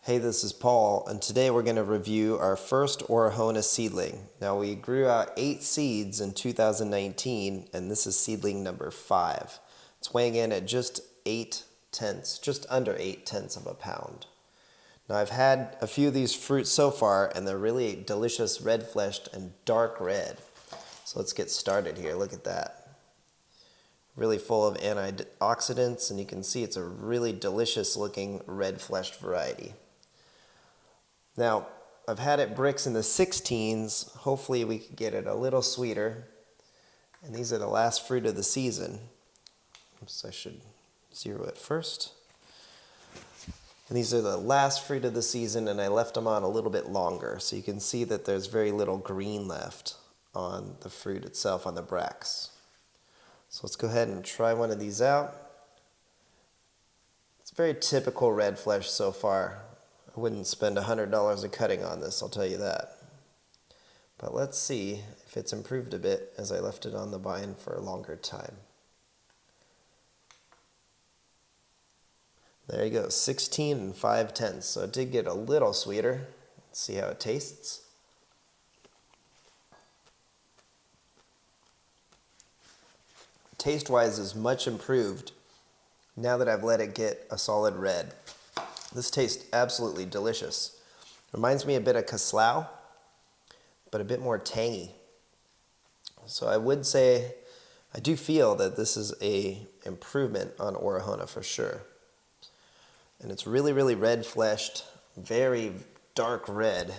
Hey, this is Paul, and today we're going to review our first Orahona seedling. Now, we grew out 8 seeds in 2019, and this is seedling number 5. It's weighing in at just under 8 tenths of a pound. Now, I've had a few of these fruits so far, and they're really delicious, red-fleshed, and dark red. So let's get started here. Look at that. Really full of antioxidants, and you can see it's a really delicious looking red-fleshed variety. Now, I've had it bricks in the 16s. Hopefully we can get it a little sweeter. And these are the last fruit of the season. Oops, I should zero it first. And these are the last fruit of the season, and I left them on a little bit longer. So you can see that there's very little green left on the fruit itself, on the bracts. So let's go ahead and try one of these out. It's very typical red flesh so far. I wouldn't spend $100 a cutting on this, I'll tell you that. But let's see if it's improved a bit as I left it on the vine for a longer time. There you go, 16 5/10. So it did get a little sweeter. Let's see how it tastes. Taste-wise is much improved now that I've let it get a solid red. This tastes absolutely delicious. Reminds me a bit of Caslau, but a bit more tangy. So I would say, I do feel that this is an improvement on Orahona for sure. And it's really, really red-fleshed, very dark red.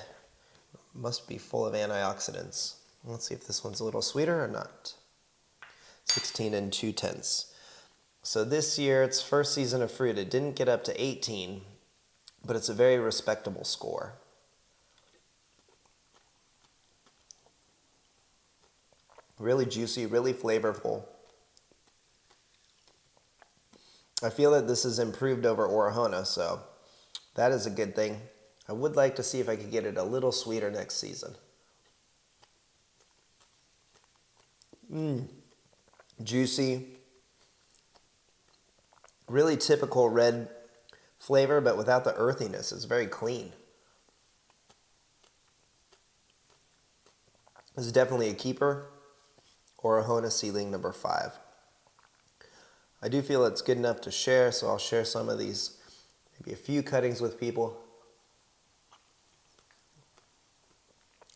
Must be full of antioxidants. Let's see if this one's a little sweeter or not. 16 2/10. So this year, its first season of fruit, it didn't get up to 18, but it's a very respectable score. Really juicy, really flavorful. I feel that this is improved over Orahona, so that is a good thing. I would like to see if I could get it a little sweeter next season. Juicy. Really typical red flavor, but without the earthiness. It's very clean. This is definitely a keeper. Orahona seedling number 5. I do feel it's good enough to share, so I'll share some of these, maybe a few cuttings with people.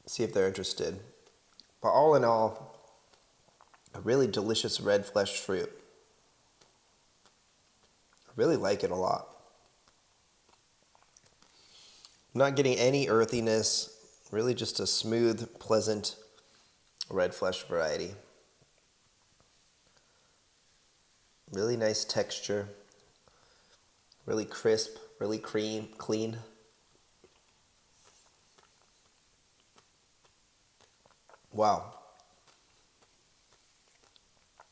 See if they're interested. But all in all, a really delicious red fleshed fruit. I really like it a lot. I'm not getting any earthiness, really just a smooth, pleasant red flesh variety. Really nice texture, really crisp, really clean. Wow.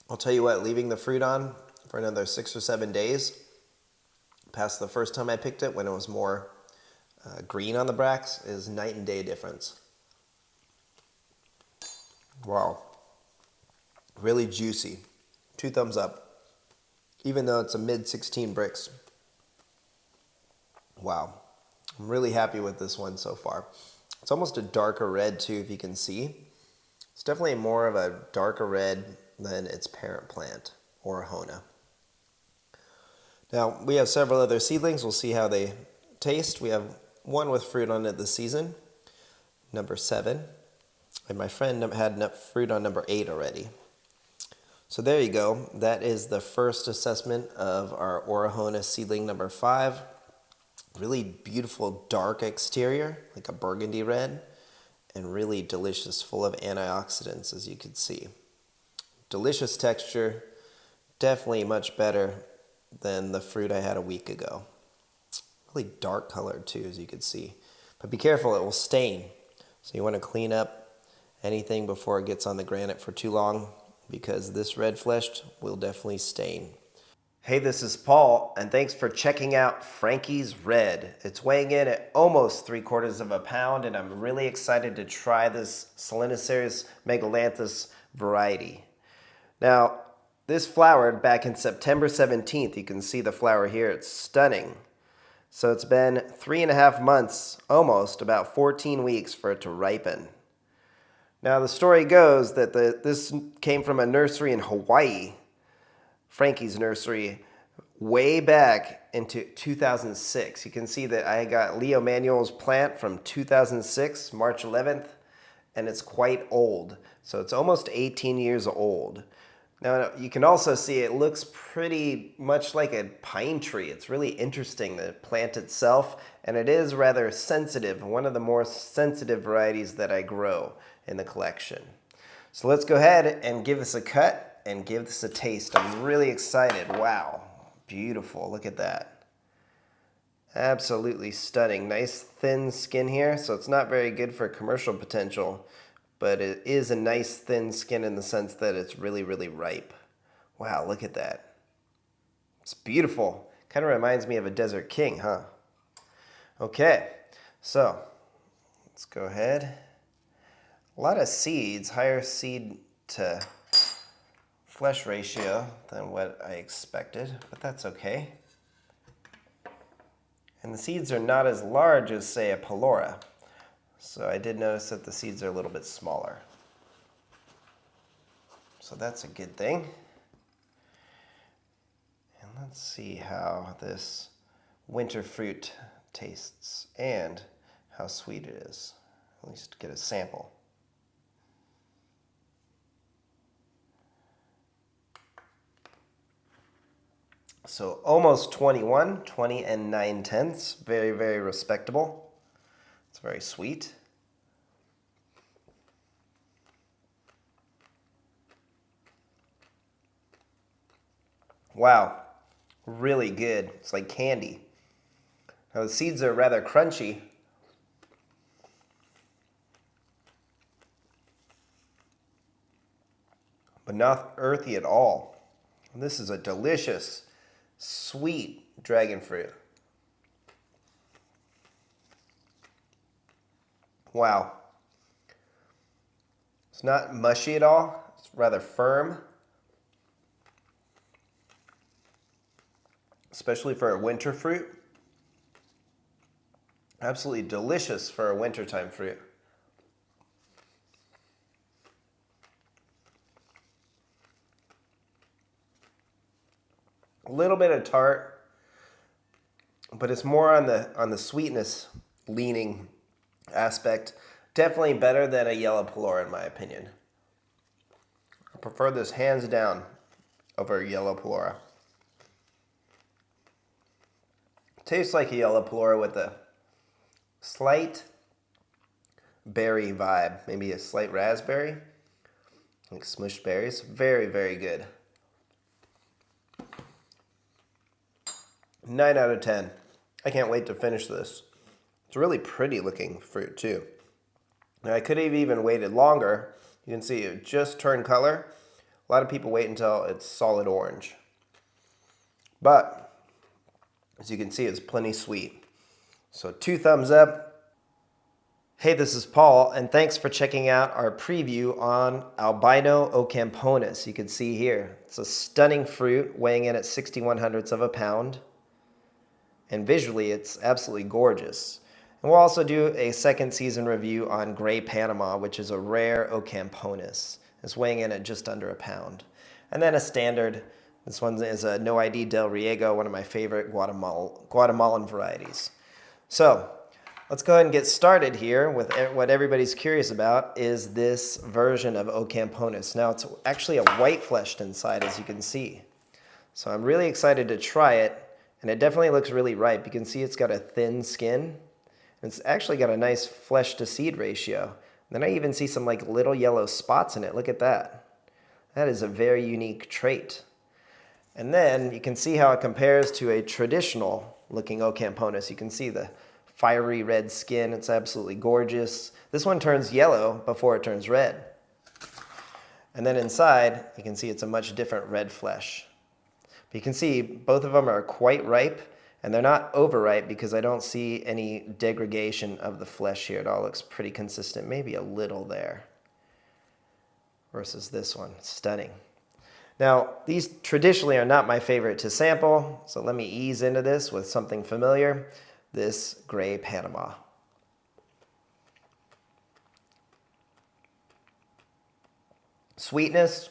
I'll tell you what, leaving the fruit on for another 6 or 7 days, past the first time I picked it when it was more green on the bracts, is night and day difference. Wow. Really juicy. 2 thumbs up. Even though it's a mid-16 bricks. Wow. I'm really happy with this one so far. It's almost a darker red too, if you can see. It's definitely more of a darker red than its parent plant, Orahona. Now, we have several other seedlings. We'll see how they taste. We have one with fruit on it this season, number 7. And my friend had fruit on number 8 already. So there you go. That is the first assessment of our Orahona seedling number 5. Really beautiful dark exterior, like a burgundy red, and really delicious, full of antioxidants, as you can see. Delicious texture, definitely much better than the fruit I had a week ago. Really dark colored too, as you can see. But be careful, it will stain. So you want to clean up anything before it gets on the granite for too long, because this red fleshed will definitely stain. Hey, this is Paul, and thanks for checking out Frankie's Red. It's weighing in at almost 3/4 of a pound, and I'm really excited to try this Solanaceres megalanthus variety. Now, this flowered back in September 17th. You can see the flower here. It's stunning. So it's been 3.5 months, almost, about 14 weeks for it to ripen. Now the story goes that this came from a nursery in Hawaii, Frankie's nursery, way back into 2006. You can see that I got Leo Manuel's plant from 2006, March 11th, and it's quite old. So it's almost 18 years old. Now you can also see it looks pretty much like a pine tree. It's really interesting, the plant itself, and it is rather sensitive, one of the more sensitive varieties that I grow in the collection. So let's go ahead and give this a cut and give this a taste. I'm really excited. Wow, beautiful, look at that. Absolutely stunning. Nice thin skin here, so it's not very good for commercial potential, but it is a nice thin skin in the sense that it's really, really ripe. Wow, look at that. It's beautiful. Kind of reminds me of a Desert King, huh? Okay, so let's go ahead. A lot of seeds, higher seed to flesh ratio than what I expected, but that's okay. And the seeds are not as large as, say, a Pelora. So I did notice that the seeds are a little bit smaller. So that's a good thing. And let's see how this winter fruit tastes and how sweet it is. At least get a sample. So almost 21, 20 9/10. Very, very respectable. It's very sweet. Wow, really good. It's like candy. Now the seeds are rather crunchy. But not earthy at all. And this is a delicious, sweet dragon fruit. Wow. It's not mushy at all. It's rather firm. Especially for a winter fruit. Absolutely delicious for a wintertime fruit. A little bit of tart, but it's more on the sweetness leaning aspect. Definitely better than a yellow Pelora in my opinion. I prefer this hands down over a yellow Pelora. Tastes like a yellow Pelora with a slight berry vibe, maybe a slight raspberry, like smushed berries. Very, very good. 9 out of 10. I can't wait to finish this. It's a really pretty looking fruit too. Now I could have even waited longer. You can see it just turned color. A lot of people wait until it's solid orange. But as you can see, it's plenty sweet. So 2 thumbs up. Hey, this is Paul, and thanks for checking out our preview on Albino Ocamponus. You can see here, it's a stunning fruit weighing in at 61/100ths of a pound. And visually, it's absolutely gorgeous. And we'll also do a second season review on Gray Panama, which is a rare Ocamponus. It's weighing in at just under a pound. And then a standard, this one is a No ID Del Riego, one of my favorite Guatemalan varieties. So let's go ahead and get started here with what everybody's curious about is this version of Ocamponus. Now it's actually a white fleshed inside, as you can see. So I'm really excited to try it. And it definitely looks really ripe. You can see it's got a thin skin. It's actually got a nice flesh to seed ratio. And then I even see some like little yellow spots in it. Look at that. That is a very unique trait. And then you can see how it compares to a traditional looking Ocamponus. You can see the fiery red skin. It's absolutely gorgeous. This one turns yellow before it turns red. And then inside, you can see it's a much different red flesh. But you can see both of them are quite ripe, and they're not overripe because I don't see any degradation of the flesh here. It all looks pretty consistent, maybe a little there. Versus this one, stunning. Now, these traditionally are not my favorite to sample, so let me ease into this with something familiar. this gray Panama. Sweetness,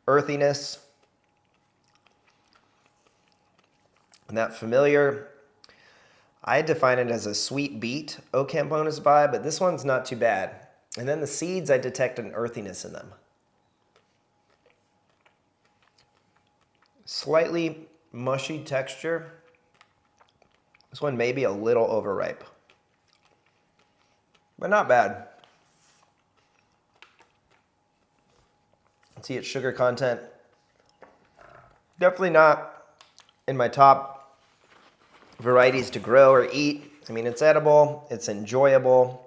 earthiness, and that familiar, I define it as a sweet beet Ocamponus vibe, but this one's not too bad. And then the seeds, I detect an earthiness in them. Slightly mushy texture. This one may be a little overripe, but not bad. Let's see its sugar content. Definitely not in my top varieties to grow or eat. I mean, it's edible, it's enjoyable.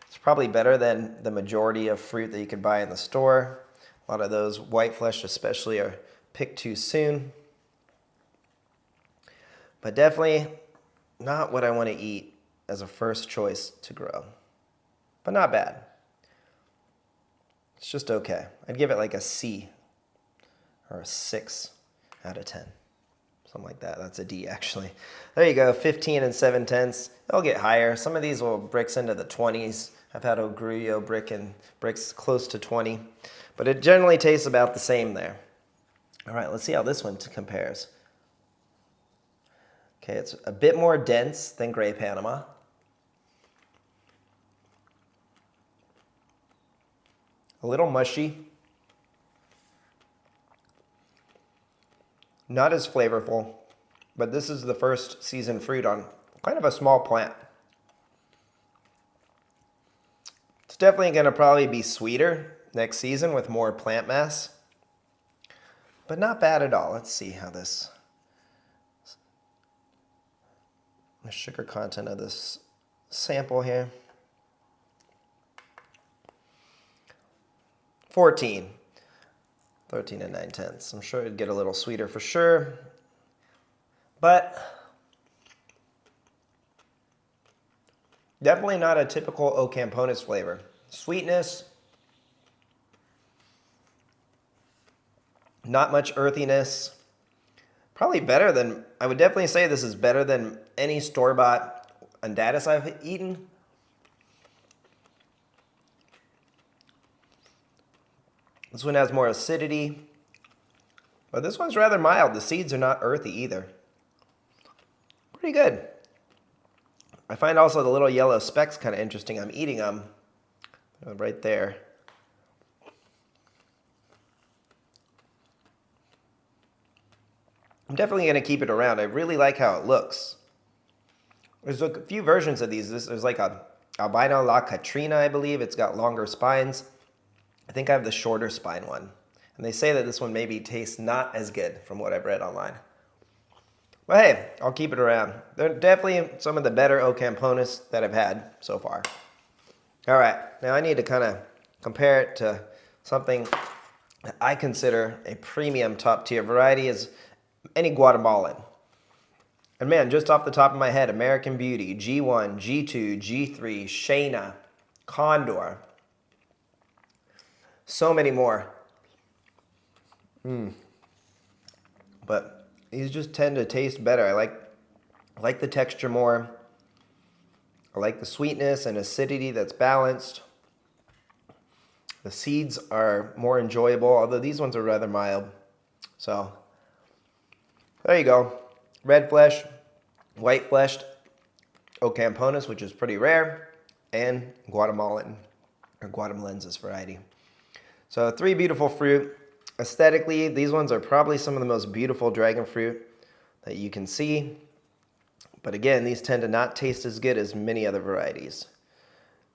It's probably better than the majority of fruit that you could buy in the store. A lot of those white flesh especially are picked too soon. But definitely not what I want to eat as a first choice to grow. But not bad. It's just okay. I'd give it like a C or a 6 out of 10. Something like that. That's a D actually. There you go, 15 and 7/10. They'll get higher. Some of these will bricks into the 20s. I've had a Gruyere bricks close to 20. But it generally tastes about the same there. All right, let's see how this one compares. Okay, it's a bit more dense than Gray Panama. A little mushy. Not as flavorful, but this is the first season fruit on kind of a small plant. It's definitely going to probably be sweeter next season with more plant mass, but not bad at all. Let's see how the sugar content of this sample here. 14. 13 and 9/10. I'm sure it'd get a little sweeter for sure, but definitely not a typical Ocamponus flavor. Sweetness, not much earthiness. Probably better than, I would definitely say this is better than any store-bought Undatus I've eaten. This one has more acidity, but this one's rather mild. The seeds are not earthy either. Pretty good. I find also the little yellow specks kind of interesting. I'm eating them right there. I'm definitely going to keep it around. I really like how it looks. There's a few versions of these. There's like a albino La Catrina, I believe. It's got longer spines. I think I have the shorter spine one. And they say that this one maybe tastes not as good from what I've read online. But hey, I'll keep it around. They're definitely some of the better Ocamponus that I've had so far. All right, now I need to kind of compare it to something that I consider a premium top tier variety is any Guatemalan. And man, just off the top of my head, American Beauty, G1, G2, G3, Shayna, Condor, so many more. But these just tend to taste better. I like the texture more. I like the sweetness and acidity that's balanced. The seeds are more enjoyable, although these ones are rather mild. So there you go. Red flesh, white fleshed Ocamponus, which is pretty rare, and Guatemalan or Guatemalensis variety. So 3 beautiful fruit. Aesthetically, these ones are probably some of the most beautiful dragon fruit that you can see. But again, these tend to not taste as good as many other varieties.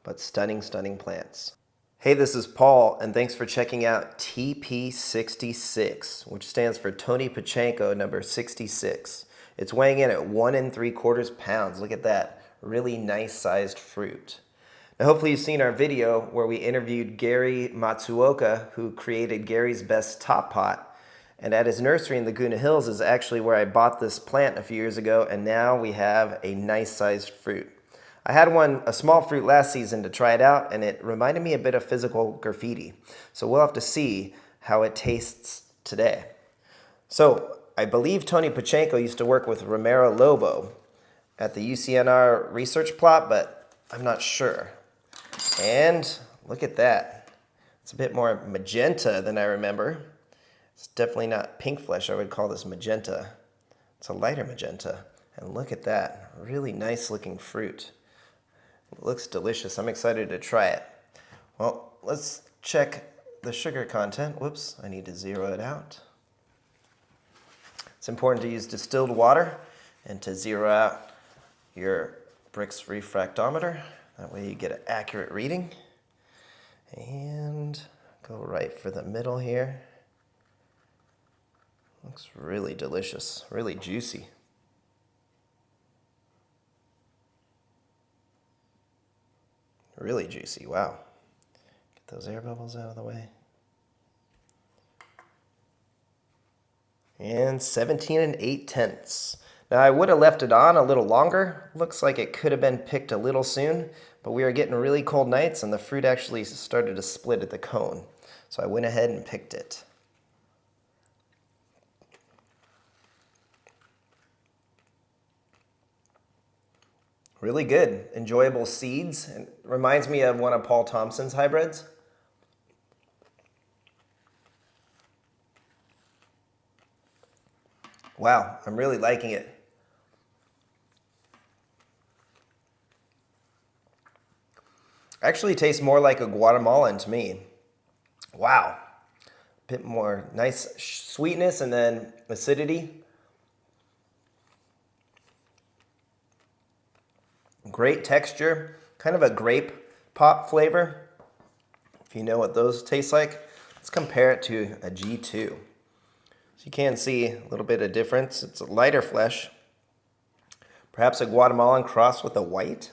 But stunning, stunning plants. Hey, this is Paul, and thanks for checking out TP66, which stands for Tony Pachenko number 66. It's weighing in at 1 3/4 pounds. Look at that. Really nice sized fruit. Now, hopefully you've seen our video where we interviewed Gary Matsuoka, who created Gary's Best Top Pot. And at his nursery in Laguna Hills is actually where I bought this plant a few years ago, and now we have a nice sized fruit. I had a small fruit last season to try it out, and it reminded me a bit of physical graffiti. So we'll have to see how it tastes today. So I believe Tony Pachenko used to work with Romero Lobo at the UCNR research plot, but I'm not sure. And look at that. It's a bit more magenta than I remember. It's definitely not pink flesh. I would call this magenta. It's a lighter magenta. And look at that. Really nice looking fruit. It looks delicious. I'm excited to try it. Well, let's check the sugar content. Whoops, I need to zero it out. It's important to use distilled water and to zero out your Brix refractometer. That way you get an accurate reading. And go right for the middle here. Looks really delicious, really juicy. Really juicy, wow. Get those air bubbles out of the way. And 17 8/10. Now I would have left it on a little longer. Looks like it could have been picked a little soon, but we were getting really cold nights and the fruit actually started to split at the cone. So I went ahead and picked it. Really good, enjoyable seeds. It reminds me of one of Paul Thompson's hybrids. Wow, I'm really liking it. Actually tastes more like a Guatemalan to me. Wow. Bit more nice sweetness and then acidity. Great texture, kind of a grape pop flavor. If you know what those taste like, let's compare it to a G2. So you can see a little bit of difference. It's a lighter flesh. Perhaps a Guatemalan crossed with a white.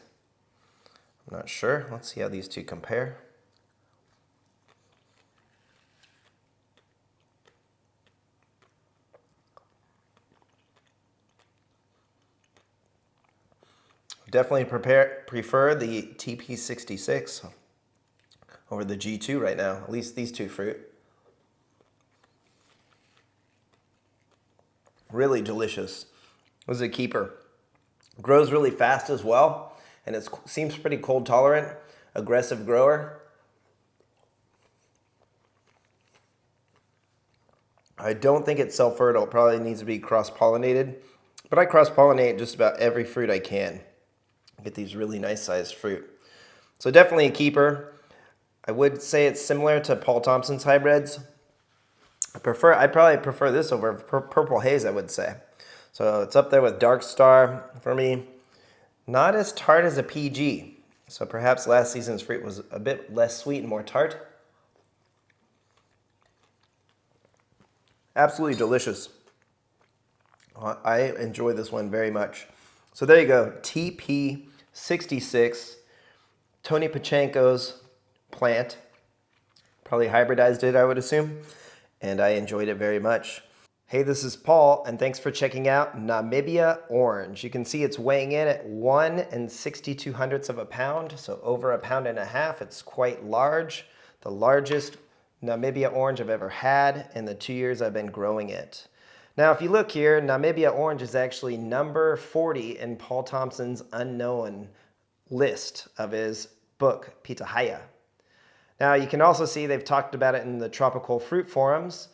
I'm not sure. Let's see how these two compare. Definitely prefer the TP66 over the G2 right now, at least these two fruit. Really delicious. This is a keeper. Grows really fast as well, and it seems pretty cold tolerant, aggressive grower. I don't think it's self-fertile. It probably needs to be cross-pollinated, but I cross-pollinate just about every fruit I can. Get these really nice sized fruit. So definitely a keeper. I would say it's similar to Paul Thompson's hybrids. I'd probably prefer this over Purple Haze, I would say. So it's up there with Dark Star for me. Not as tart as a PG. So perhaps last season's fruit was a bit less sweet and more tart. Absolutely delicious. I enjoy this one very much. So there you go, TP66, Tony Pachenko's plant. Probably hybridized it, I would assume, and I enjoyed it very much. Hey, this is Paul, and thanks for checking out Namibia Orange. You can see it's weighing in at 1 62/100 of a pound, so over 1.5 pounds. It's quite large, the largest Namibia Orange I've ever had in the 2 years I've been growing it. Now, if you look here, Namibia Orange is actually number 40 in Paul Thompson's unknown list of his book, Pitahaya. Now, you can also see they've talked about it in the tropical fruit forums,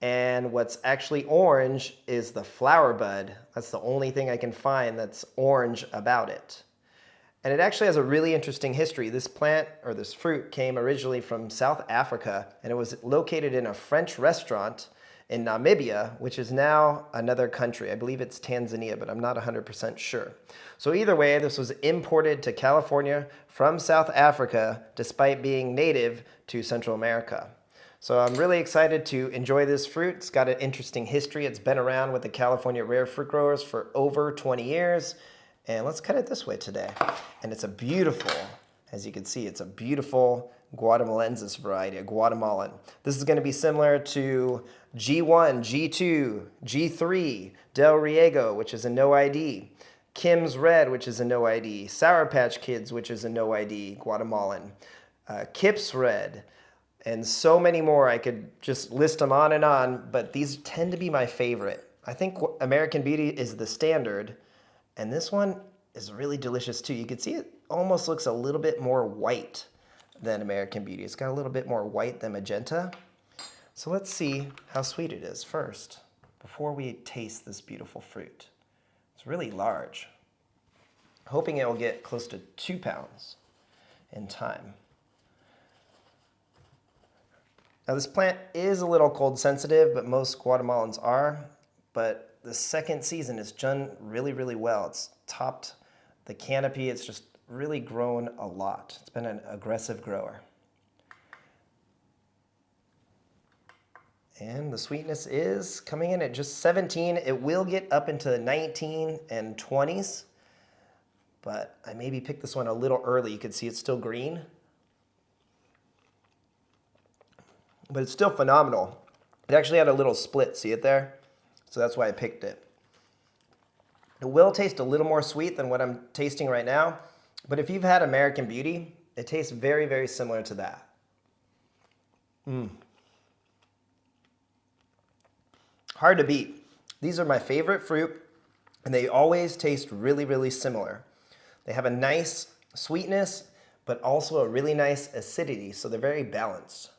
and what's actually orange is the flower bud. That's the only thing I can find that's orange about it. And it actually has a really interesting history. This plant, or this fruit, came originally from South Africa, and it was located in a French restaurant in Namibia, which is now another country. I believe it's Tanzania, but I'm not 100% sure. So either way, this was imported to California from South Africa, despite being native to Central America. So I'm really excited to enjoy this fruit. It's got an interesting history. It's been around with the California rare fruit growers for over 20 years. And let's cut it this way today. And it's a beautiful, as you can see, it's a beautiful Guatemalensis variety, a Guatemalan. This is going to be similar to G1, G2, G3, Del Riego, which is a no ID, Kim's Red, which is a no ID, Sour Patch Kids, which is a no ID Guatemalan, Kip's Red, and so many more. I could just list them on, but these tend to be my favorite. I think American Beauty is the standard, and this one is really delicious too. You can see it almost looks a little bit more white than American Beauty. It's got a little bit more white than magenta. So let's see how sweet it is first, before we taste this beautiful fruit. It's really large. Hoping it will get close to 2 pounds in time. Now this plant is a little cold sensitive, but most Guatemalans are. But the second season has done really, really well. It's topped the canopy. It's just really grown a lot. It's been an aggressive grower. And the sweetness is coming in at just 17. It will get up into the 19 and 20s, but I maybe picked this one a little early. You can see it's still green, but it's still phenomenal. It actually had a little split, see it there? So that's why I picked it. It will taste a little more sweet than what I'm tasting right now, but if you've had American Beauty, it tastes very, very similar to that. Hard to beat. These are my favorite fruit, and they always taste really, really similar. They have a nice sweetness, but also a really nice acidity, so they're very balanced.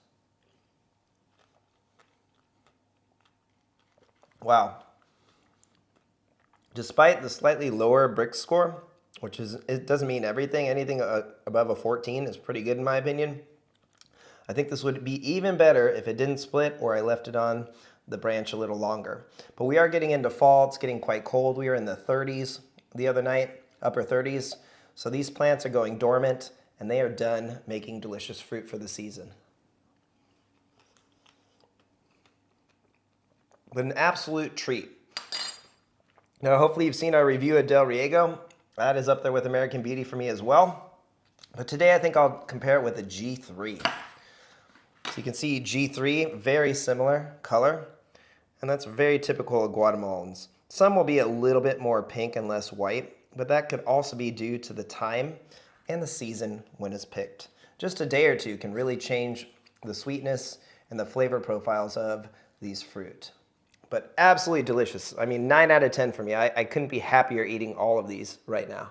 Wow. Despite the slightly lower brick score, which is, it doesn't mean everything. Anything above a 14 is pretty good in my opinion. I think this would be even better if it didn't split or I left it on the branch a little longer. But we are getting into fall. It's getting quite cold. We were in the 30s the other night, upper 30s. So these plants are going dormant and they are done making delicious fruit for the season. But an absolute treat. Now, hopefully you've seen our review of Del Riego. That is up there with American Beauty for me as well. But today I think I'll compare it with a G3. So you can see G3, very similar color. And that's very typical of Guatemalans. Some will be a little bit more pink and less white, but that could also be due to the time and the season when it's picked. Just a day or two can really change the sweetness and the flavor profiles of these fruit. But absolutely delicious. I mean, 9 out of 10 for me. I couldn't be happier eating all of these right now.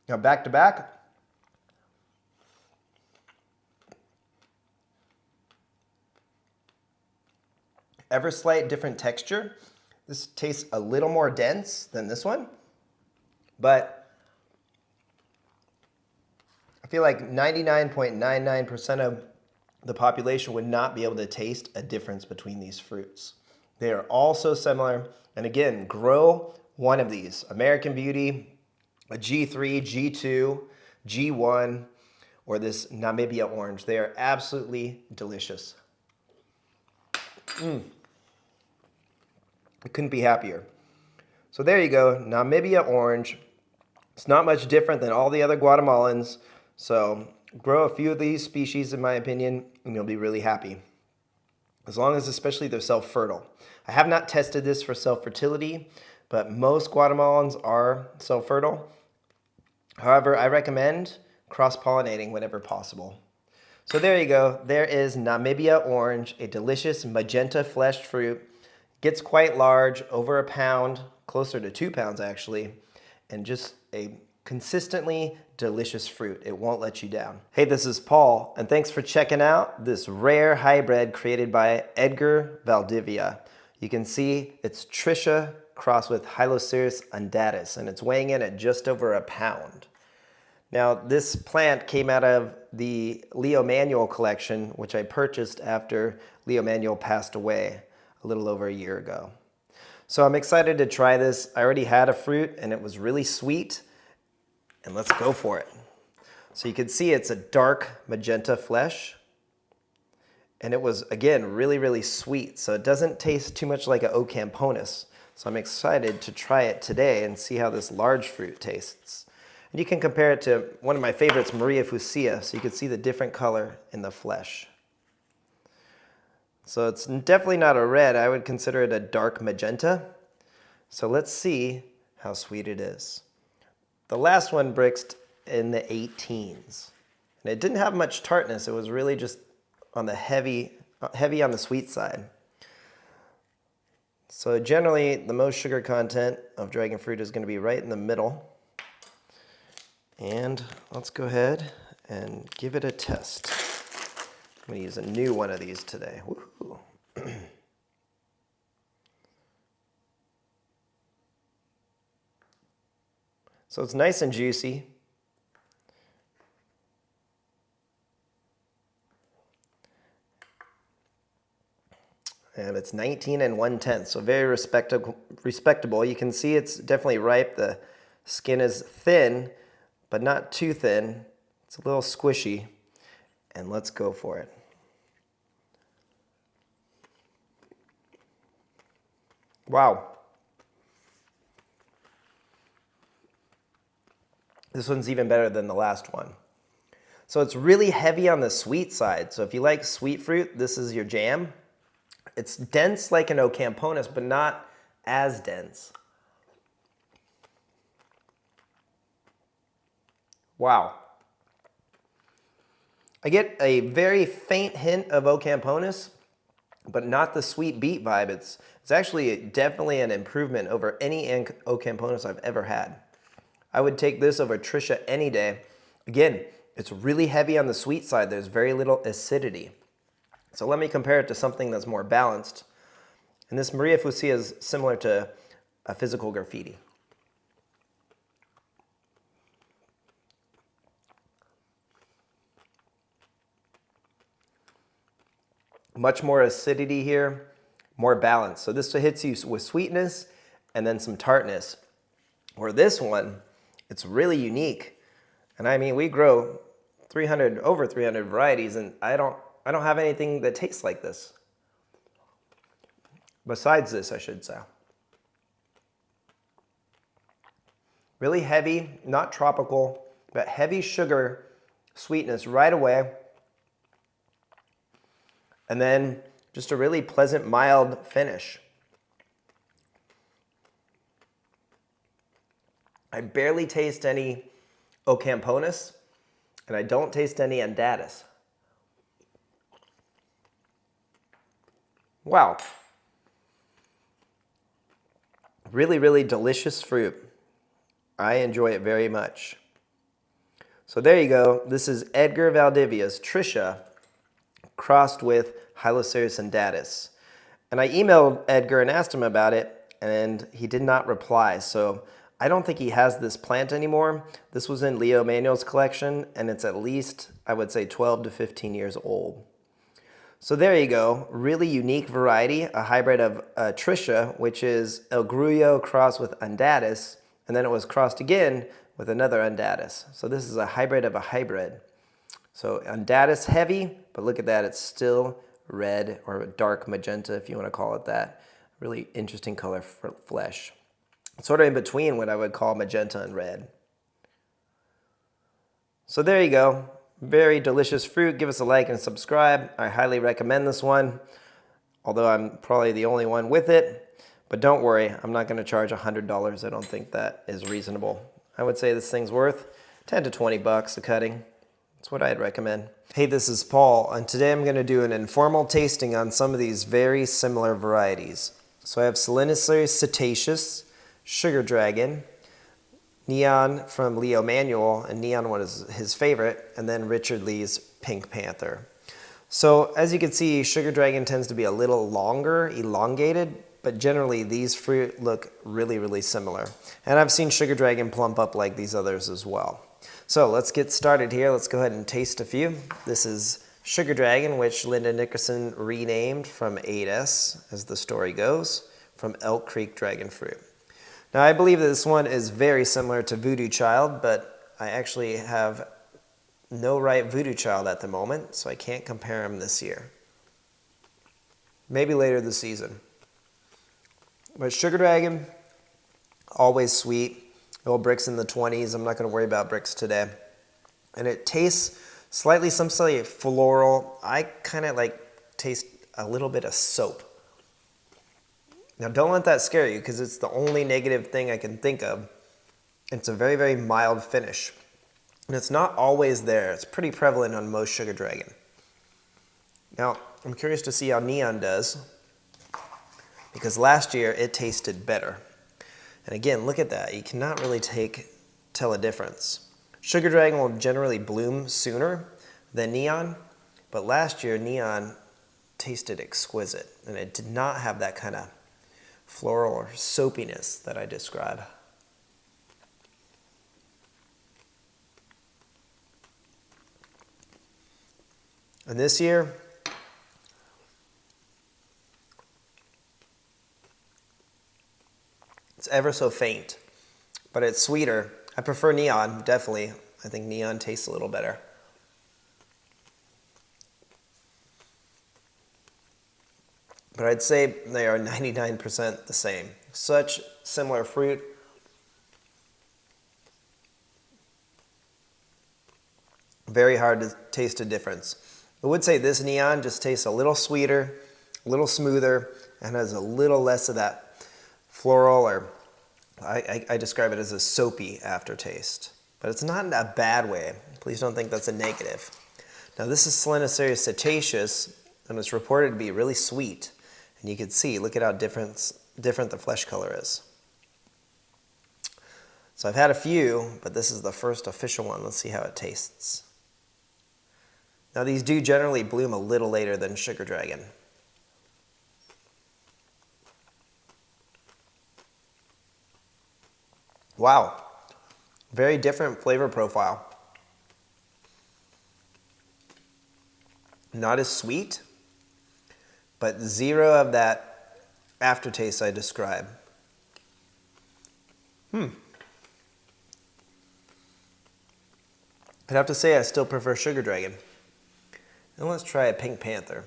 Now back to back. Ever slight different texture. This tastes a little more dense than this one, but I feel like 99.99% of the population would not be able to taste a difference between these fruits. They are all so similar. And again, grow one of these. American Beauty, a G3, G2, G1, or this Namibia orange. They are absolutely delicious. I couldn't be happier. So there you go, Namibia orange. It's not much different than all the other Guatemalans. So grow a few of these species, in my opinion, and you'll be really happy. As long as especially they're self-fertile. I have not tested this for self-fertility, but most Guatemalans are self-fertile. However, I recommend cross-pollinating whenever possible. So there you go. There is Namibia orange, a delicious magenta fleshed fruit. Gets quite large, over a pound, closer to 2 pounds actually, and just a consistently delicious fruit. It won't let you down. Hey, this is Paul, and thanks for checking out this rare hybrid created by Edgar Valdivia. You can see it's Tricia crossed with Hyloceras undatus, and it's weighing in at just over a pound. Now, this plant came out of the Leo Manuel collection, which I purchased after Leo Manuel passed away a little over a year ago. So I'm excited to try this. I already had a fruit, and it was really sweet. And let's go for it. So you can see it's a dark magenta flesh. And it was, again, really, really sweet. So it doesn't taste too much like an Ocamponus. So I'm excited to try it today and see how this large fruit tastes. And you can compare it to one of my favorites, Maria Fucsia, so you can see the different color in the flesh. So it's definitely not a red. I would consider it a dark magenta. So let's see how sweet it is. The last one bricked in the 18s. And it didn't have much tartness. It was really just on the heavy on the sweet side. So generally, the most sugar content of dragon fruit is going to be right in the middle. And let's go ahead and give it a test. I'm going to use a new one of these today. Woohoo. So it's nice and juicy. And it's 19 1/10, so very respectable. You can see it's definitely ripe. The skin is thin, but not too thin. It's a little squishy. And let's go for it. Wow. This one's even better than the last one. So it's really heavy on the sweet side. So if you like sweet fruit, this is your jam. It's dense like an Ocamponus, but not as dense. Wow. I get a very faint hint of Ocamponus, but not the sweet beet vibe. It's actually definitely an improvement over any Ocamponus I've ever had. I would take this over Trisha any day. Again, it's really heavy on the sweet side. There's very little acidity. So let me compare it to something that's more balanced. And this Maria Fucsia is similar to a physical graffiti. Much more acidity here, more balance. So this hits you with sweetness and then some tartness. Where this one, it's really unique. And I mean, we grow over 300 varieties, and I don't have anything that tastes like this. Besides this, I should say. Really heavy, not tropical, but heavy sugar sweetness right away. And then just a really pleasant, mild finish. I barely taste any Ocamponus, and I don't taste any Undatus. Wow. Really, really delicious fruit. I enjoy it very much. So there you go. This is Edgar Valdivia's Trisha crossed with Hyloceras undatus. And I emailed Edgar and asked him about it, and he did not reply. So I don't think he has this plant anymore. This was in Leo Manuel's collection, and it's at least, I would say, 12 to 15 years old. So there you go, really unique variety, a hybrid of Trisha, which is El Grullo crossed with Undatus, and then it was crossed again with another Undatus. So this is a hybrid of a hybrid. So Undatus heavy, but look at that, it's still red or dark magenta, if you want to call it that. Really interesting color for flesh. Sort of in between what I would call magenta and red. So there you go. Very delicious fruit. Give us a like and subscribe. I highly recommend this one, although I'm probably the only one with it. But don't worry, I'm not going to charge $100. I don't think that is reasonable. I would say this thing's worth 10 to 20 bucks a cutting. That's what I'd recommend. Hey, this is Paul, and today I'm going to do an informal tasting on some of these very similar varieties. So I have Solanaceae cetaceus, Sugar Dragon, Neon from Leo Manuel, and Neon was his favorite, and then Richard Lee's Pink Panther. So as you can see, Sugar Dragon tends to be a little longer, elongated, but generally these fruit look really, really similar. And I've seen Sugar Dragon plump up like these others as well. So let's get started here. Let's go ahead and taste a few. This is Sugar Dragon, which Linda Nickerson renamed from 8S, as the story goes, from Elk Creek Dragon Fruit. Now I believe that this one is very similar to Voodoo Child, but I actually have no ripe Voodoo Child at the moment, so I can't compare them this year. Maybe later this season. But Sugar Dragon, always sweet. Old Bricks in the 20s. I'm not going to worry about Bricks today. And it tastes slightly, some say floral. I kind of like taste a little bit of soap. Now don't let that scare you, because it's the only negative thing I can think of. It's a very, very mild finish. And it's not always there. It's pretty prevalent on most Sugar Dragon. Now, I'm curious to see how Neon does, because last year it tasted better. And again, look at that. You cannot really tell a difference. Sugar Dragon will generally bloom sooner than Neon, but last year Neon tasted exquisite, and it did not have that kind of floral or soapiness that I describe. And this year, it's ever so faint, but it's sweeter. I prefer Neon, definitely. I think Neon tastes a little better. But I'd say they are 99% the same. Such similar fruit. Very hard to taste a difference. I would say this Neon just tastes a little sweeter, a little smoother, and has a little less of that floral, or I describe it as a soapy aftertaste. But it's not in a bad way. Please don't think that's a negative. Now this is Selenocereus setaceus, and it's reported to be really sweet. And you can see, look at how different the flesh color is. So I've had a few, but this is the first official one. Let's see how it tastes. Now these do generally bloom a little later than Sugar Dragon. Wow, very different flavor profile. Not as sweet, but zero of that aftertaste I describe. I'd have to say I still prefer Sugar Dragon. And let's try a Pink Panther.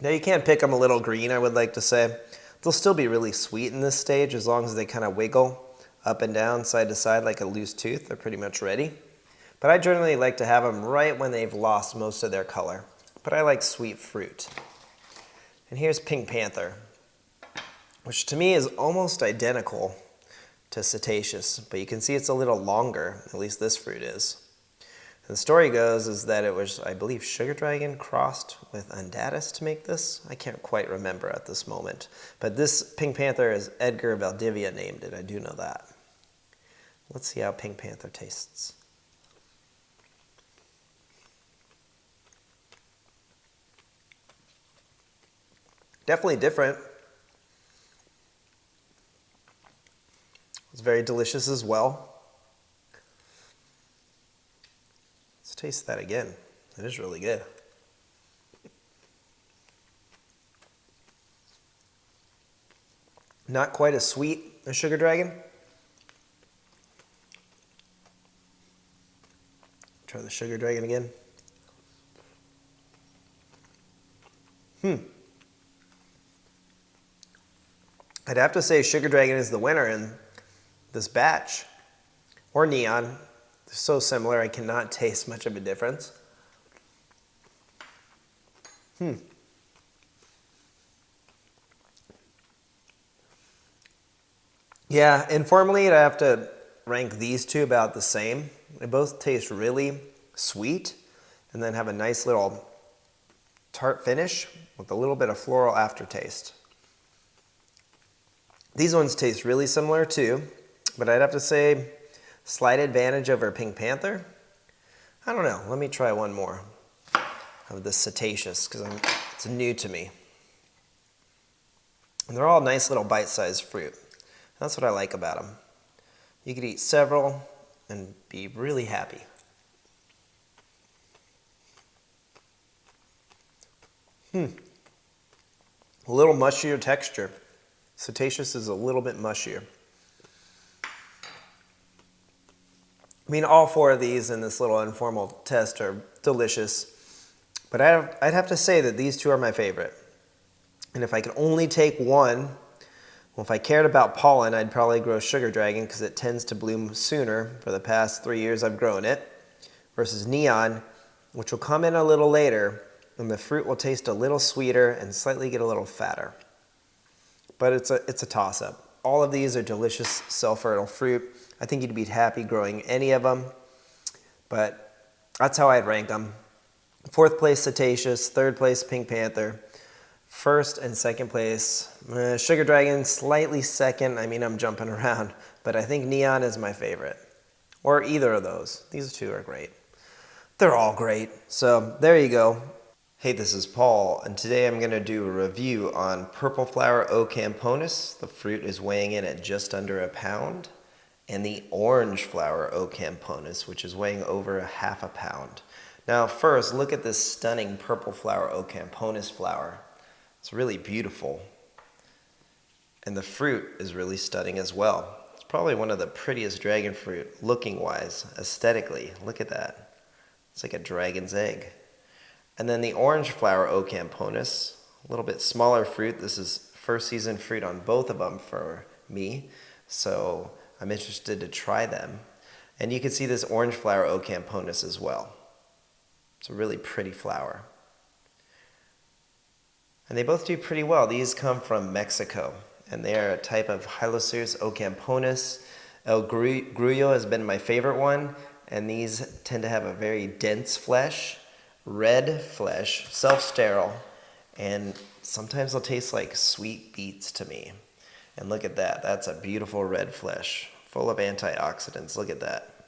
Now you can't pick them a little green, I would like to say. They'll still be really sweet in this stage as long as they kind of wiggle up and down, side to side like a loose tooth. They're pretty much ready. But I generally like to have them right when they've lost most of their color. But I like sweet fruit. And here's Pink Panther, which to me is almost identical to Cetaceous, but you can see it's a little longer, at least this fruit is. And the story goes is that it was, I believe, Sugar Dragon crossed with Undatus to make this. I can't quite remember at this moment. But this Pink Panther is Edgar Valdivia named it, I do know that. Let's see how Pink Panther tastes. Definitely different. It's very delicious as well. Let's taste that again. It is really good. Not quite as sweet as Sugar Dragon. Try the Sugar Dragon again. I'd have to say Sugar Dragon is the winner in this batch. Or Neon. They're so similar, I cannot taste much of a difference. Yeah, informally, I'd have to rank these two about the same. They both taste really sweet and then have a nice little tart finish with a little bit of floral aftertaste. These ones taste really similar too, but I'd have to say slight advantage over Pink Panther. I don't know, let me try one more of this Cetaceous because it's new to me. And they're all nice little bite-sized fruit. That's what I like about them. You could eat several and be really happy. A little mushier texture. Cetaceous is a little bit mushier. I mean, all four of these in this little informal test are delicious, but I'd have to say that these two are my favorite. And if I could only take one, well, if I cared about pollen, I'd probably grow Sugar Dragon because it tends to bloom sooner. For the past 3 years I've grown it, versus Neon, which will come in a little later, and the fruit will taste a little sweeter and slightly get a little fatter. But it's a toss-up. All of these are delicious, self-fertile fruit. I think you'd be happy growing any of them, but that's how I'd rank them. Fourth place, Cetaceous. Third place, Pink Panther. First and second place, Sugar Dragon, slightly second. I mean, I'm jumping around, but I think Neon is my favorite. Or either of those. These two are great. They're all great. So there you go. Hey, this is Paul, and today I'm going to do a review on Purple Flower Ocamponus. The fruit is weighing in at just under a pound. And the Orange Flower Ocamponus, which is weighing over a half a pound. Now first, look at this stunning Purple Flower Ocamponus flower. It's really beautiful. And the fruit is really stunning as well. It's probably one of the prettiest dragon fruit looking wise, aesthetically. Look at that. It's like a dragon's egg. And then the Orange Flower Ocamponus, a little bit smaller fruit. This is first season fruit on both of them for me. So I'm interested to try them. And you can see this Orange Flower Ocamponus as well. It's a really pretty flower. And they both do pretty well. These come from Mexico, and they are a type of Hylocereus ocamponus. El Grullo has been my favorite one, and these tend to have a very dense flesh, red flesh, self-sterile, and sometimes they'll taste like sweet beets to me. And look at that. That's a beautiful red flesh, full of antioxidants. Look at that.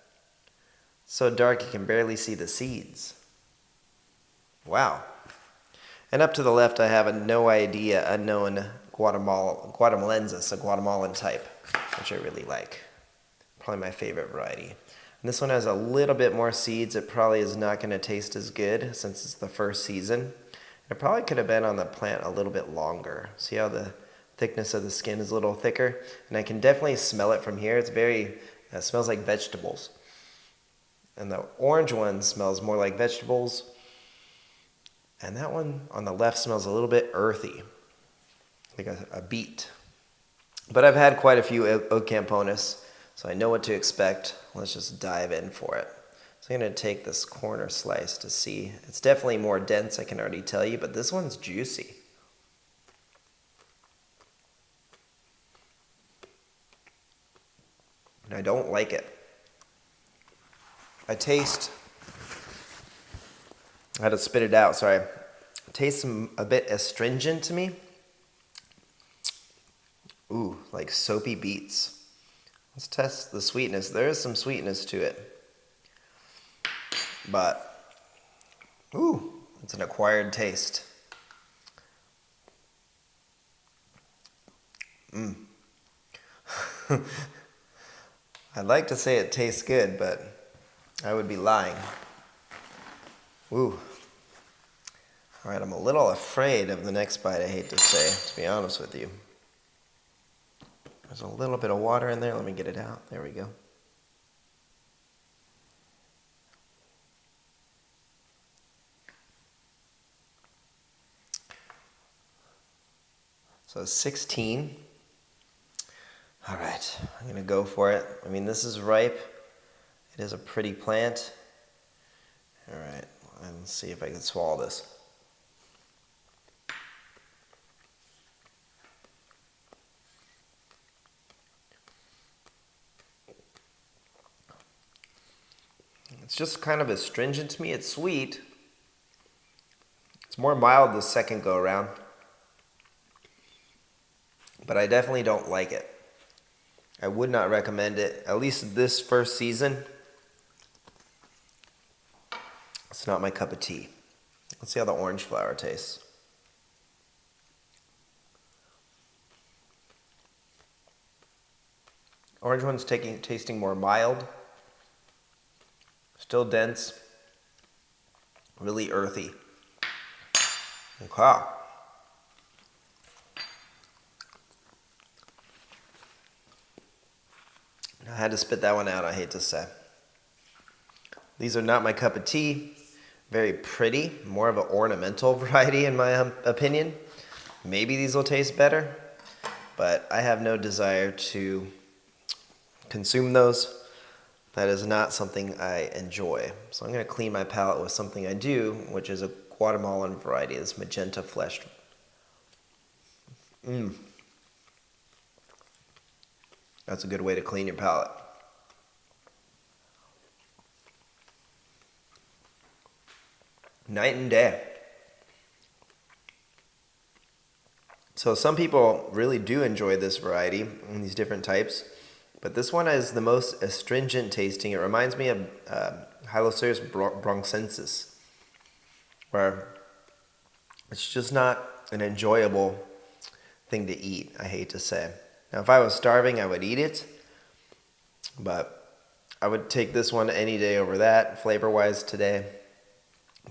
So dark you can barely see the seeds. Wow. And up to the left, I have a no idea, unknown Guatemalensis, a Guatemalan type, which I really like. Probably my favorite variety. And this one has a little bit more seeds. It probably is not going to taste as good since it's the first season. It probably could have been on the plant a little bit longer. See how the thickness of the skin is a little thicker? And I can definitely smell it from here. It smells like vegetables. And the orange one smells more like vegetables. And that one on the left smells a little bit earthy, like a beet. But I've had quite a few Ocamponus, so I know what to expect. Let's just dive in for it. So I'm going to take this corner slice to see. It's definitely more dense, I can already tell you, but this one's juicy. And I don't like it. I had to spit it out, sorry. It tastes a bit astringent to me. Ooh, like soapy beets. Let's test the sweetness. There is some sweetness to it. But, ooh, it's an acquired taste. I'd like to say it tastes good, but I would be lying. Ooh. All right, I'm a little afraid of the next bite, I hate to say, to be honest with you. There's a little bit of water in there. Let me get it out. There we go. So 16. All right, I'm going to go for it. I mean, this is ripe. It is a pretty plant. All right, let's see if I can swallow this. It's just kind of astringent to me. It's sweet. It's more mild the second go around. But I definitely don't like it. I would not recommend it, at least this first season. It's not my cup of tea. Let's see how the orange flower tastes. Orange one's tasting more mild. Still dense. Really earthy. Okay. I had to spit that one out, I hate to say. These are not my cup of tea. Very pretty, more of an ornamental variety in my opinion. Maybe these will taste better, but I have no desire to consume those. That is not something I enjoy. So I'm going to clean my palate with something I do, which is a Guatemalan variety, this magenta fleshed. That's a good way to clean your palate. Night and day. So some people really do enjoy this variety and these different types, but this one is the most astringent tasting. It reminds me of Hylocereus broncensis, where it's just not an enjoyable thing to eat, I hate to say. Now, if I was starving, I would eat it, but I would take this one any day over that, flavor-wise today.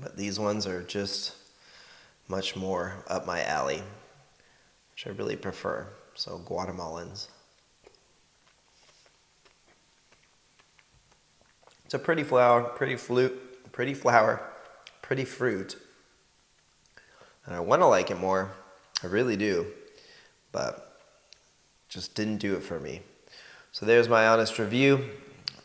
But these ones are just much more up my alley, which I really prefer. So, Guatemalans. It's a pretty flower, pretty fruit. And I want to like it more. I really do. But just didn't do it for me. So there's my honest review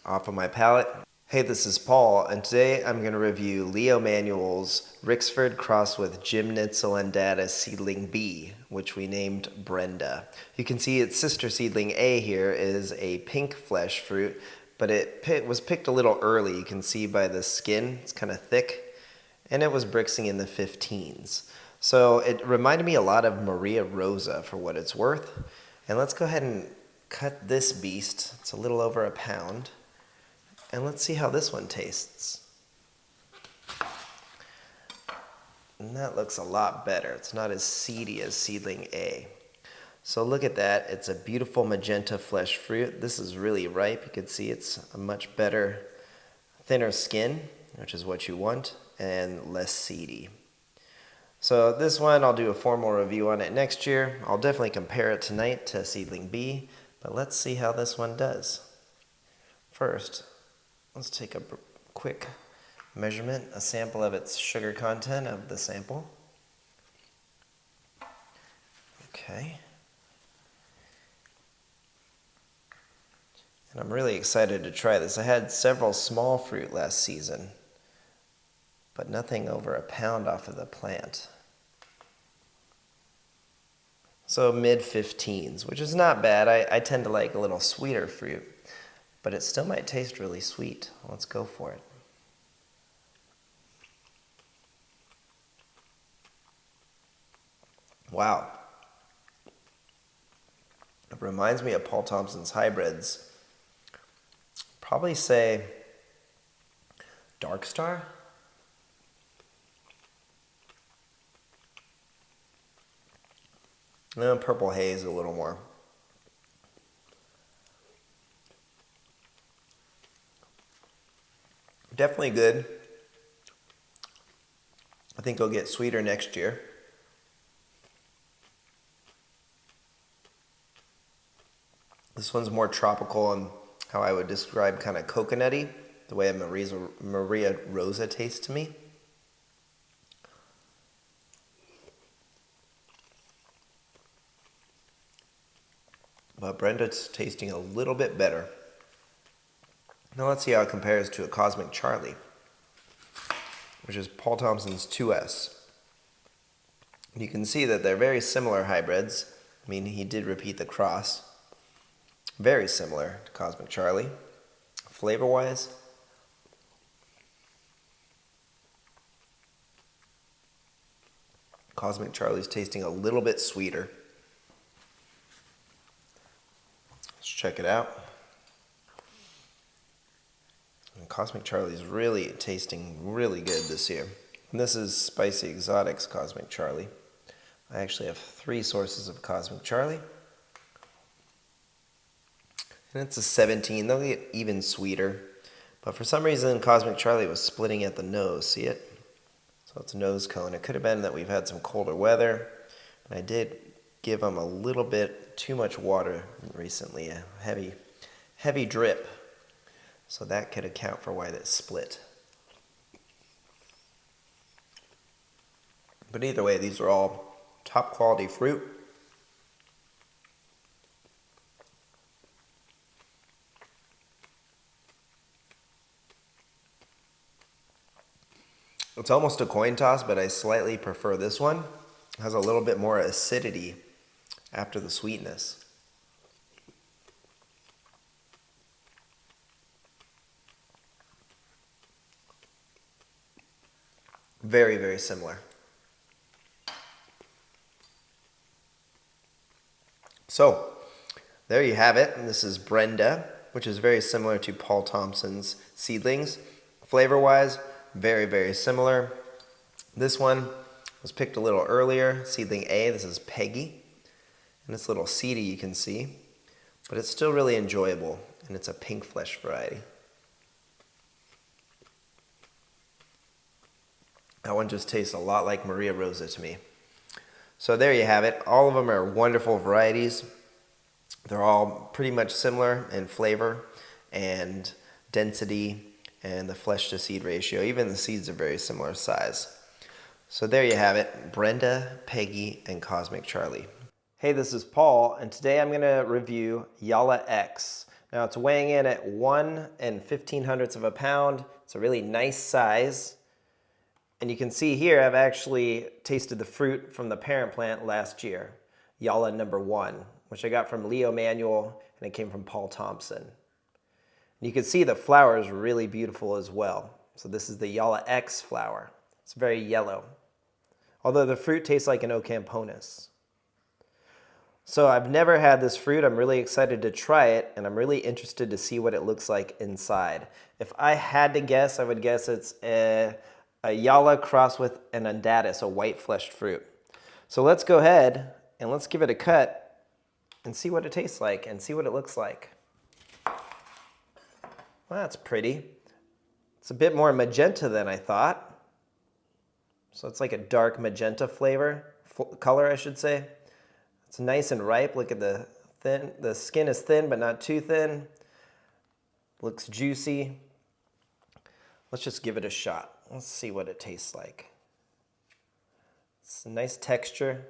off of my palate. Hey, this is Paul, and today I'm going to review Leo Manuel's Rixford crossed with Gymnitzelendata seedling B, which we named Brenda. You can see its sister seedling A here is a pink flesh fruit, but it was picked a little early. You can see by the skin, it's kind of thick, and it was Brixing in the 15s. So it reminded me a lot of Maria Rosa for what it's worth. And let's go ahead and cut this beast. It's a little over a pound. And let's see how this one tastes. And that looks a lot better. It's not as seedy as seedling A. So look at that. It's a beautiful magenta flesh fruit. This is really ripe. You can see it's a much better, thinner skin, which is what you want, and less seedy. So this one, I'll do a formal review on it next year. I'll definitely compare it tonight to seedling B, but let's see how this one does. First, let's take a quick measurement, a sample of its sugar content of the sample. Okay. And I'm really excited to try this. I had several small fruit last season, but nothing over a pound off of the plant. So mid-15s, which is not bad. I tend to like a little sweeter fruit, but it still might taste really sweet. Let's go for it. Wow. It reminds me of Paul Thompson's hybrids. Probably say Dark Star? Purple Haze a little more. Definitely good. I think it'll get sweeter next year. This one's more tropical and how I would describe kind of coconutty, the way a Maria Rosa tastes to me. But Brenda's tasting a little bit better. Now let's see how it compares to a Cosmic Charlie, which is Paul Thompson's 2S. You can see that they're very similar hybrids. I mean, he did repeat the cross. Very similar to Cosmic Charlie. Flavor-wise, Cosmic Charlie's tasting a little bit sweeter. Let's check it out. And Cosmic Charlie's really tasting really good this year. And this is Spicy Exotics Cosmic Charlie. I actually have 3 sources of Cosmic Charlie. And it's a 17. They'll get even sweeter. But for some reason, Cosmic Charlie was splitting at the nose. See it? So it's a nose cone. It could have been that we've had some colder weather. And I did give them a little bit too much water recently. A heavy drip. So that could account for why that split. But either way, these are all top quality fruit. It's almost a coin toss, but I slightly prefer this one. It has a little bit more acidity after the sweetness. Very, very similar. So, there you have it. And this is Brenda, which is very similar to Paul Thompson's seedlings. Flavor-wise, very, very similar. This one was picked a little earlier, seedling A. This is Peggy. And it's a little seedy, you can see. But it's still really enjoyable, and it's a pink flesh variety. That one just tastes a lot like Maria Rosa to me. So there you have it. All of them are wonderful varieties. They're all pretty much similar in flavor and density and the flesh to seed ratio. Even the seeds are very similar size. So there you have it. Brenda, Peggy, and Cosmic Charlie. Hey, this is Paul, and today I'm going to review Yalla X. Now it's weighing in at 1 15/100 of a pound. It's a really nice size. And you can see here I've actually tasted the fruit from the parent plant last year, Yalla #1, which I got from Leo Manuel, and it came from Paul Thompson. And you can see the flower is really beautiful as well. So this is the Yalla X flower. It's very yellow, although the fruit tastes like an Ocamponus. So I've never had this fruit. I'm really excited to try it, and I'm really interested to see what it looks like inside. If I had to guess, I would guess it's a Yalla crossed with an Undatus, a white-fleshed fruit. So let's go ahead and let's give it a cut and see what it tastes like and see what it looks like. Well, that's pretty. It's a bit more magenta than I thought. So it's like a dark magenta color, I should say. It's nice and ripe. Look at the skin is thin, but not too thin. Looks juicy. Let's just give it a shot. Let's see what it tastes like. It's a nice texture.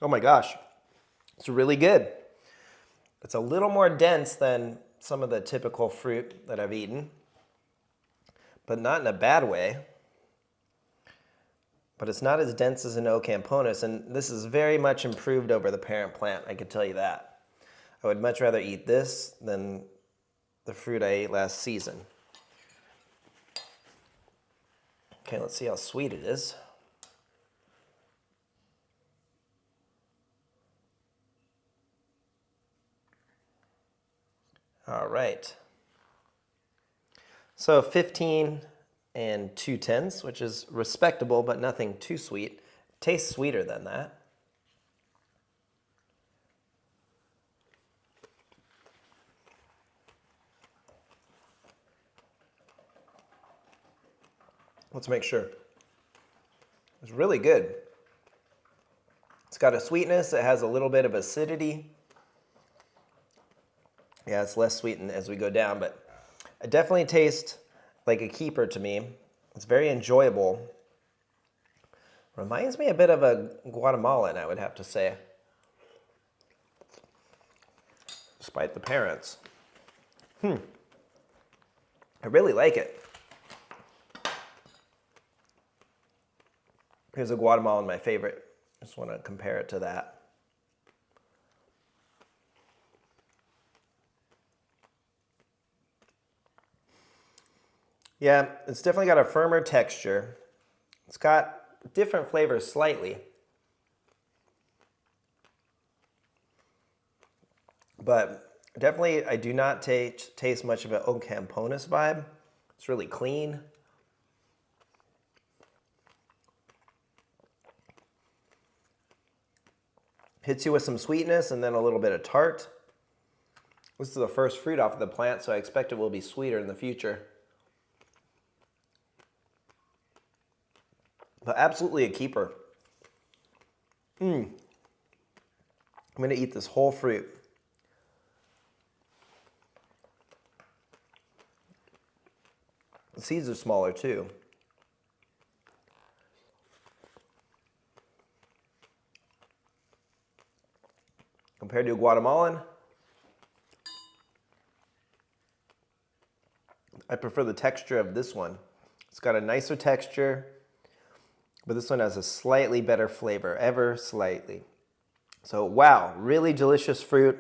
Oh my gosh, it's really good. It's a little more dense than some of the typical fruit that I've eaten, but not in a bad way. But it's not as dense as an Ocamponus, and this is very much improved over the parent plant, I could tell you that. I would much rather eat this than the fruit I ate last season. Okay, let's see how sweet it is. All right. So 15 2/10, which is respectable, but nothing too sweet. Tastes sweeter than that. Let's make sure. It's really good. It's got a sweetness. It has a little bit of acidity. Yeah, it's less sweetened as we go down, but it definitely tastes like a keeper to me. It's very enjoyable. Reminds me a bit of a Guatemalan, I would have to say. Despite the parents. I really like it. Here's a Guatemalan, my favorite. Just want to compare it to that. Yeah, it's definitely got a firmer texture. It's got different flavors slightly. But definitely I do not taste much of an Ocamponus vibe. It's really clean. Hits you with some sweetness and then a little bit of tart. This is the first fruit off of the plant, so I expect it will be sweeter in the future. But absolutely a keeper. I'm going to eat this whole fruit. The seeds are smaller too. Compared to a Guatemalan, I prefer the texture of this one. It's got a nicer texture, but this one has a slightly better flavor, ever slightly. So wow, really delicious fruit.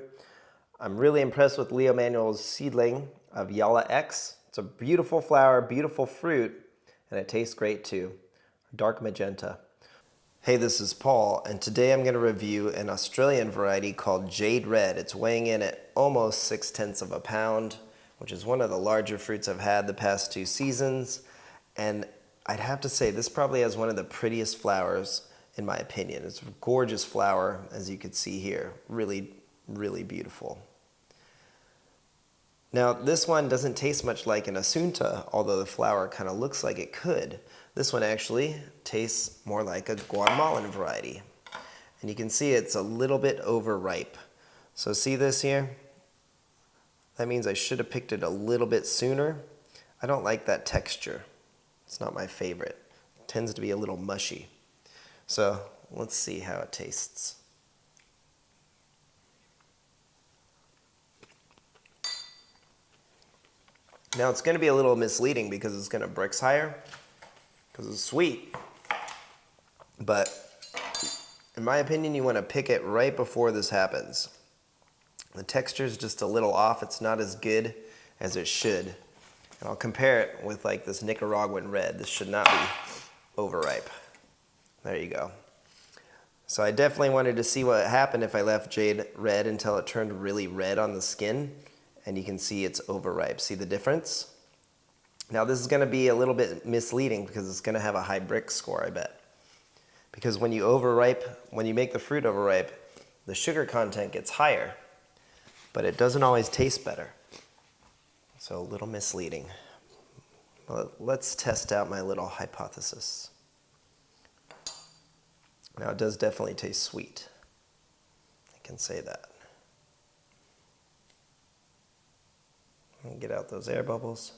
I'm really impressed with Leo Manuel's seedling of Yala X. It's a beautiful flower, beautiful fruit, and it tastes great too. Dark magenta. Hey, this is Paul, and today I'm going to review an Australian variety called Jade Red. It's weighing in at almost 6/10 of a pound, which is one of the larger fruits I've had the past 2 seasons. And I'd have to say this probably has one of the prettiest flowers in my opinion. It's a gorgeous flower, as you can see here. Really, really beautiful. Now, this one doesn't taste much like an Asunta, although the flower kind of looks like it could. This one actually tastes more like a Guatemalan variety. And you can see it's a little bit overripe. So see this here? That means I should have picked it a little bit sooner. I don't like that texture. It's not my favorite. It tends to be a little mushy. So let's see how it tastes. Now it's going to be a little misleading because it's going to Brix higher, because it's sweet. But in my opinion, you want to pick it right before this happens. The texture is just a little off. It's not as good as it should. And I'll compare it with like this Nicaraguan red. This should not be overripe. There you go. So I definitely wanted to see what happened if I left Jade Red until it turned really red on the skin. And you can see it's overripe. See the difference? Now this is going to be a little bit misleading because it's going to have a high Brix score, I bet. Because when you make the fruit overripe, the sugar content gets higher, but it doesn't always taste better. So a little misleading. Well, let's test out my little hypothesis. Now it does definitely taste sweet. I can say that. Get out those air bubbles.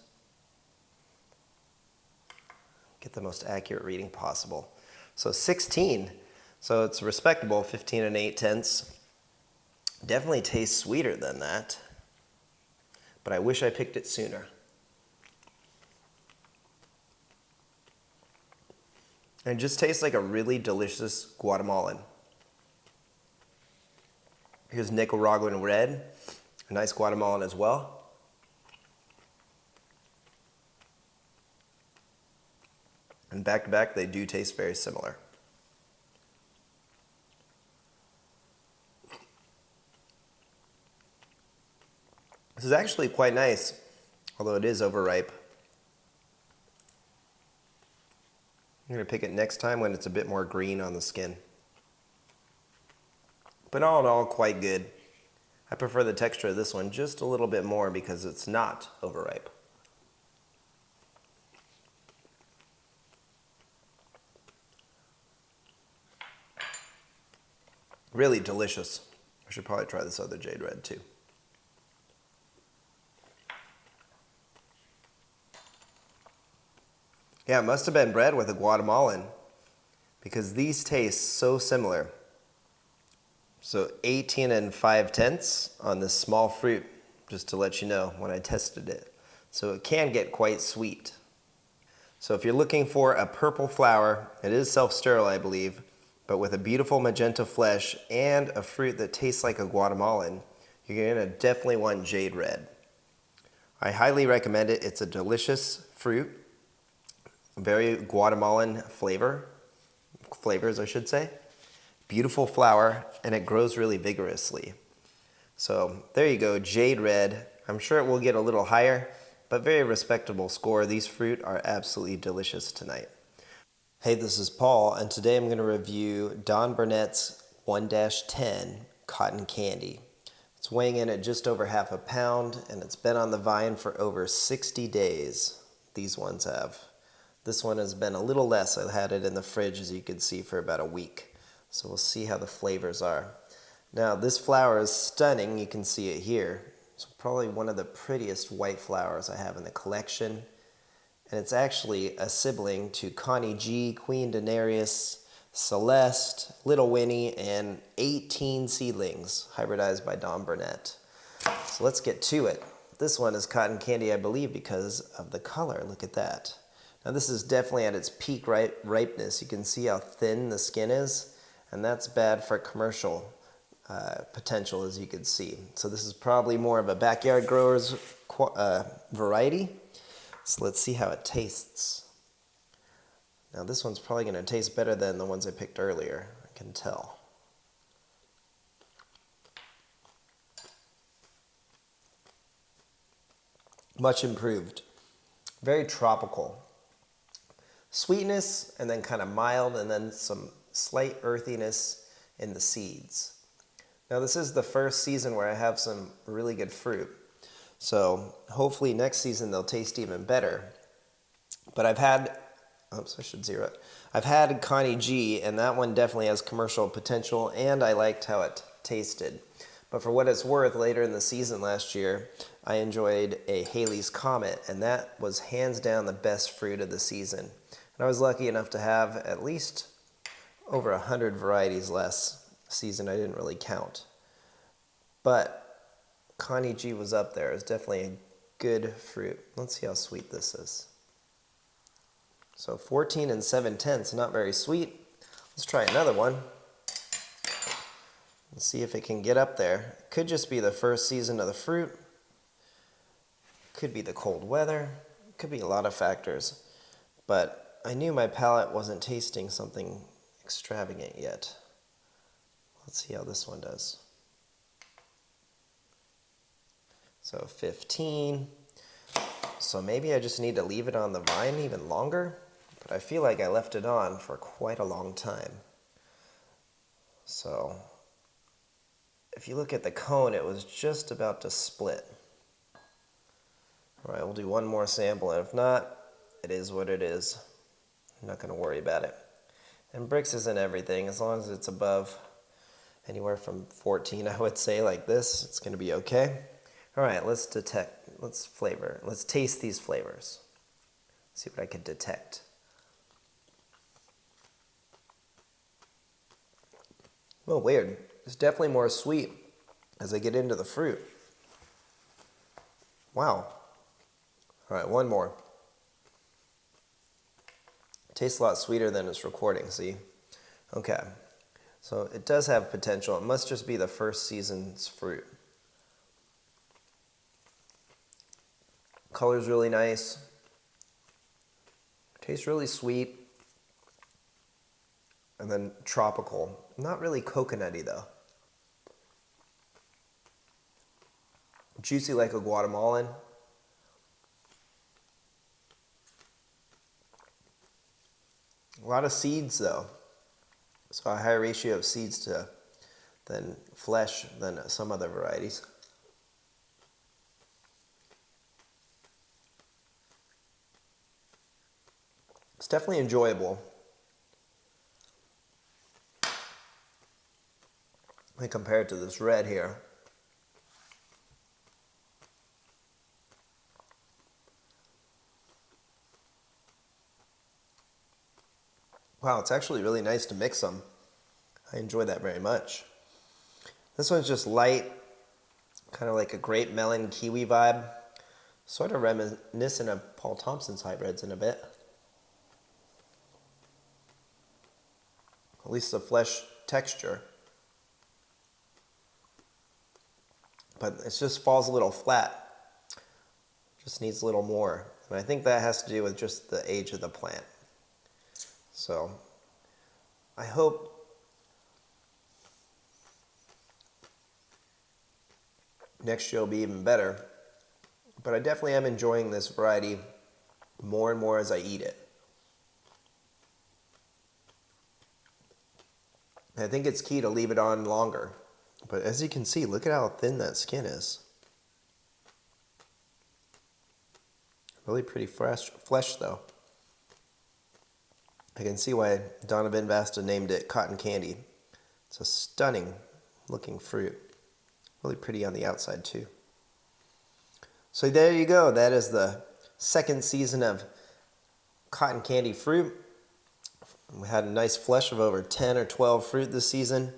Get the most accurate reading possible. So 16, so it's respectable, 15 and 8/10. Definitely tastes sweeter than that, but I wish I picked it sooner. And it just tastes like a really delicious Guatemalan. Here's Nicaraguan red, a nice Guatemalan as well. And back to back, they do taste very similar. This is actually quite nice, although it is overripe. I'm going to pick it next time when it's a bit more green on the skin. But all in all, quite good. I prefer the texture of this one just a little bit more because it's not overripe. Really delicious. I should probably try this other Jade Red too. Yeah, it must have been bred with a Guatemalan because these taste so similar. So 18 and 5/10 on this small fruit, just to let you know when I tested it. So it can get quite sweet. So if you're looking for a purple flower, it is self-sterile, I believe, but with a beautiful magenta flesh and a fruit that tastes like a Guatemalan, you're going to definitely want Jade Red. I highly recommend it. It's a delicious fruit, very Guatemalan flavors, I should say. Beautiful flower, and it grows really vigorously. So there you go, Jade Red. I'm sure it will get a little higher, but very respectable score. These fruit are absolutely delicious tonight. Hey, this is Paul, and today I'm going to review Don Burnett's 1-10 Cotton Candy. It's weighing in at just over half a pound, and it's been on the vine for over 60 days. These ones have. This one has been a little less. I had it in the fridge, as you can see, for about a week. So we'll see how the flavors are. Now, this flower is stunning. You can see it here. It's probably one of the prettiest white flowers I have in the collection. And it's actually a sibling to Connie G, Queen Daenerys, Celeste, Little Winnie, and 18 seedlings hybridized by Don Burnett. So let's get to it. This one is cotton candy, I believe, because of the color. Look at that. Now this is definitely at its peak ripeness. You can see how thin the skin is, and that's bad for commercial potential, as you can see. So this is probably more of a backyard grower's variety. So let's see how it tastes. Now this one's probably going to taste better than the ones I picked earlier, I can tell. Much improved. Very tropical. Sweetness, and then kind of mild, and then some slight earthiness in the seeds. Now this is the first season where I have some really good fruit. So hopefully next season they'll taste even better. But I've had, oops, I should zero it. I've had Connie G, and that one definitely has commercial potential, and I liked how it tasted. But for what it's worth, later in the season last year, I enjoyed a Haley's Comet, and that was hands down the best fruit of the season. And I was lucky enough to have at least over 100 varieties last season. I didn't really count. But Connie G was up there. It's definitely a good fruit. Let's see how sweet this is. So 14 and 7/10, not very sweet. Let's try another one. Let's see if it can get up there. It could just be the first season of the fruit. Could be the cold weather. Could be a lot of factors. But I knew my palate wasn't tasting something extravagant yet. Let's see how this one does. So 15. So maybe I just need to leave it on the vine even longer. But I feel like I left it on for quite a long time. So if you look at the cone, it was just about to split. All right, we'll do one more sample, and if not, it is what it is. I'm not going to worry about it. And Brix isn't everything. As long as it's above anywhere from 14, I would say, like this, it's going to be okay. All right, let's flavor. Let's taste these flavors. See what I can detect. Oh, weird. It's definitely more sweet as I get into the fruit. Wow. All right, one more. It tastes a lot sweeter than it's recording, see? Okay. So it does have potential. It must just be the first season's fruit. Color's really nice. Tastes really sweet. And then tropical. Not really coconutty though. Juicy like a Guatemalan. A lot of seeds though. So a higher ratio of seeds than flesh than some other varieties. It's definitely enjoyable. I compare it to this red here. Wow, it's actually really nice to mix them. I enjoy that very much. This one's just light, kind of like a grape melon kiwi vibe. Sort of reminiscent of Paul Thompson's hybrids in a bit. At least the flesh texture. But it just falls a little flat. Just needs a little more. And I think that has to do with just the age of the plant. So I hope next year will be even better. But I definitely am enjoying this variety more and more as I eat it. I think it's key to leave it on longer. But as you can see, look at how thin that skin is. Really pretty fresh flesh though. I can see why Donovan Vasta named it cotton candy. It's a stunning looking fruit. Really pretty on the outside too. So there you go. That is the second season of cotton candy fruit. We had a nice flush of over 10 or 12 fruit this season,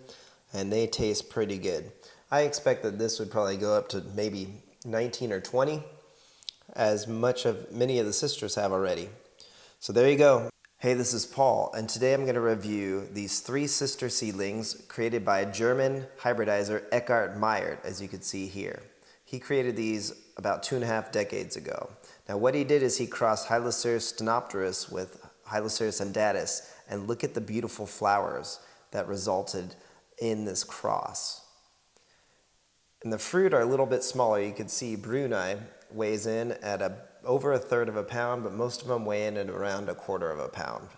and they taste pretty good. I expect that this would probably go up to maybe 19 or 20, as many of the sisters have already. So there you go. Hey, this is Paul, and today I'm going to review these three sister seedlings created by German hybridizer Eckhard Meyer, as you can see here. He created these about 2.5 decades ago. Now what he did is he crossed Hyloceras stenopterus with Hyloceras undatus, and look at the beautiful flowers that resulted in this cross. And the fruit are a little bit smaller. You can see Bruni weighs in at over 1/3 of a pound, but most of them weigh in at around 1/4 of a pound.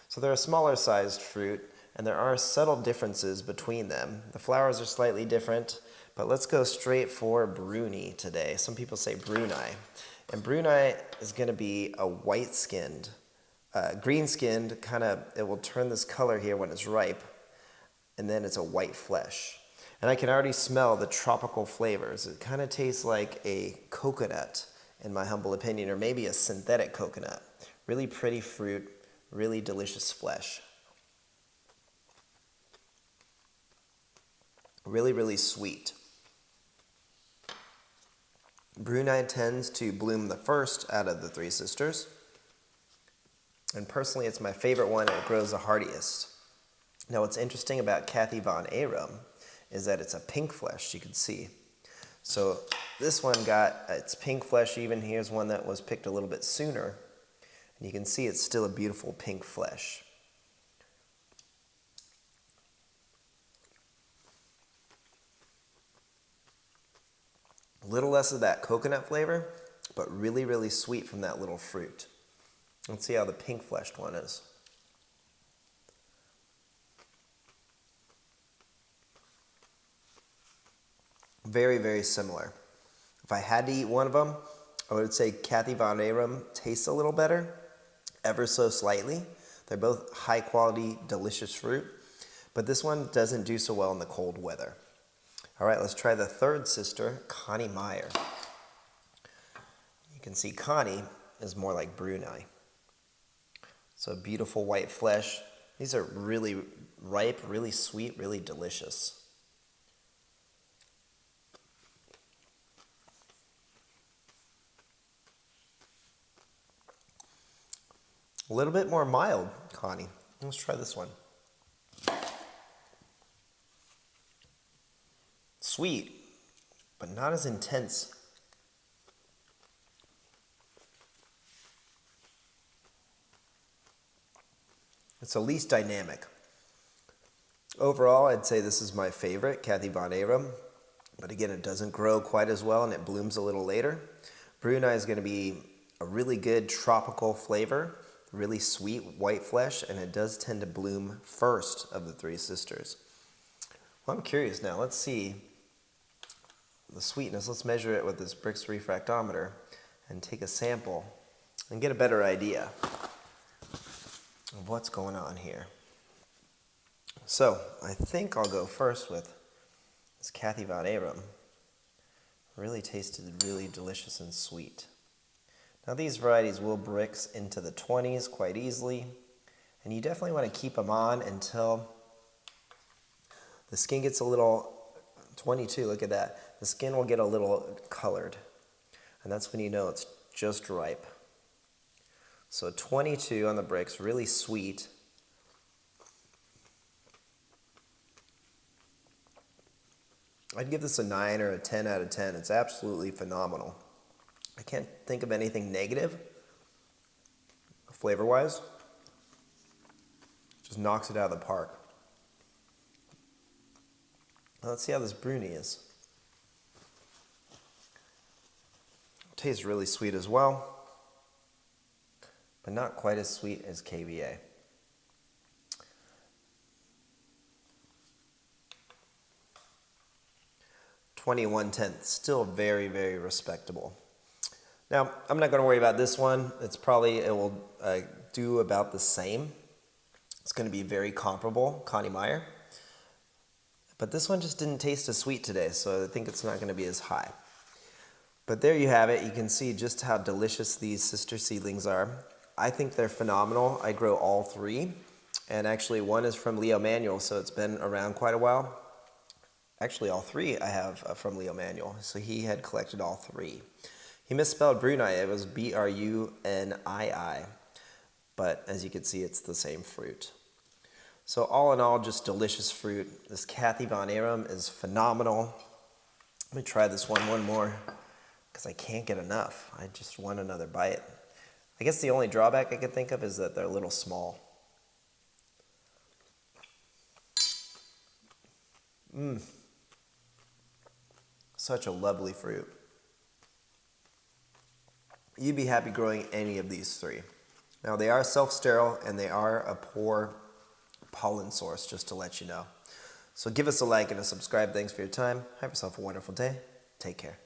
So they're a smaller sized fruit, and there are subtle differences between them. The flowers are slightly different, but let's go straight for Bruni today. Some people say Bruni. And Bruni is going to be a white-skinned, green-skinned, it will turn this color here when it's ripe, and then it's a white flesh. And I can already smell the tropical flavors. It kind of tastes like a coconut, in my humble opinion, or maybe a synthetic coconut. Really pretty fruit, really delicious flesh. Really, really sweet. Bruni tends to bloom the first out of the three sisters. And personally, it's my favorite one, and it grows the hardiest. Now, what's interesting about Kathy von Arum is that it's a pink flesh, you can see. So this one got its pink flesh even. Here's one that was picked a little bit sooner. And you can see it's still a beautiful pink flesh. A little less of that coconut flavor, but really, really sweet from that little fruit. Let's see how the pink fleshed one is. Very, very similar. If I had to eat one of them, I would say Kathy von Arum tastes a little better, ever so slightly. They're both high quality, delicious fruit, but this one doesn't do so well in the cold weather. All right, let's try the third sister, Connie Meyer. You can see Connie is more like Bruni. So beautiful white flesh. These are really ripe, really sweet, really delicious. A little bit more mild, Connie. Let's try this one. Sweet, but not as intense. It's the least dynamic. Overall, I'd say this is my favorite, Kathy von Arum. But again, it doesn't grow quite as well, and it blooms a little later. Bruni is going to be a really good tropical flavor. Really sweet white flesh, and it does tend to bloom first of the three sisters. Well, I'm curious now. Let's see the sweetness. Let's measure it with this Brix refractometer and take a sample and get a better idea of what's going on here. So I think I'll go first with this Kathy von Arum. Really tasted really delicious and sweet. Now these varieties will Brix into the 20s quite easily, and you definitely want to keep them on until the skin gets a little, 22, look at that. The skin will get a little colored, and that's when you know it's just ripe. So 22 on the Brix, really sweet. I'd give this a 9 or a 10 out of 10. It's absolutely phenomenal. I can't think of anything negative, flavor-wise. Just knocks it out of the park. Now let's see how this Bruni is. Tastes really sweet as well, but not quite as sweet as KVA. .21, still very, very respectable. Now, I'm not going to worry about this one. It will do about the same. It's going to be very comparable, Connie Meyer. But this one just didn't taste as sweet today, so I think it's not going to be as high. But there you have it. You can see just how delicious these sister seedlings are. I think they're phenomenal. I grow all three. And actually, one is from Leo Manuel, so it's been around quite a while. Actually, all three I have from Leo Manuel, so he had collected all three. He misspelled Bruni. It was Brunii. but as you can see, it's the same fruit. So all in all, just delicious fruit. This Kathy Von Arum is phenomenal. Let me try this one more, because I can't get enough. I just want another bite. I guess the only drawback I could think of is that they're a little small. Such a lovely fruit. You'd be happy growing any of these three. Now they are self-sterile and they are a poor pollen source, just to let you know. So give us a like and a subscribe. Thanks for your time. Have yourself a wonderful day. Take care.